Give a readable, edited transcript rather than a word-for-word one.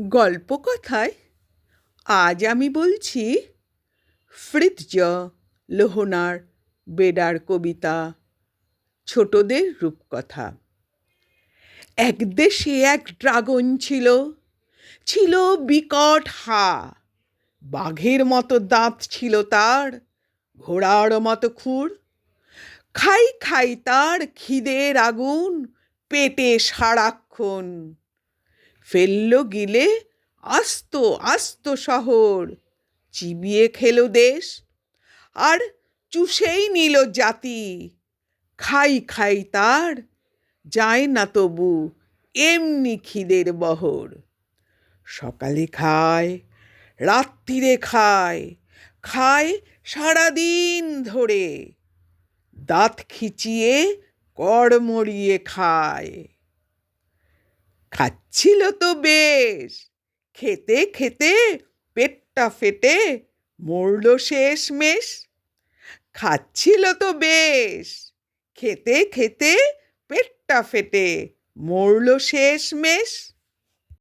গল্পকথায় আজ আমি বলছি ফ্রিৎজ লোহনার বেডার কবিতা ছোটদের রূপকথা। এক দেশে এক ড্রাগন ছিল, ছিল বিকট হা। বাঘের মতো দাঁত ছিল তার, ঘোড়ার মতো খুর। খাই খাই তার খিদের আগুন পেটে সারাক্ষণ। ফেলল গিলে আস্ত আস্ত শহর, চিবিয়ে খেলো দেশ, আর চুষেই নিল জাতি। খাই খাই তার যায় না তবু এমনি খিদের বহর। সকালে খায়, রাত্তিরে খায়, খায় সারাদিন ধরে। দাঁত খিচিয়ে কড়মড়িয়ে খায়। খাচ্ছিল তো বেশ, খেতে খেতে পেটটা ফেটে মরল শেষমেশ। খাচ্ছিল তো বেশ, খেতে খেতে পেটটা ফেটে মরল শেষমেশ।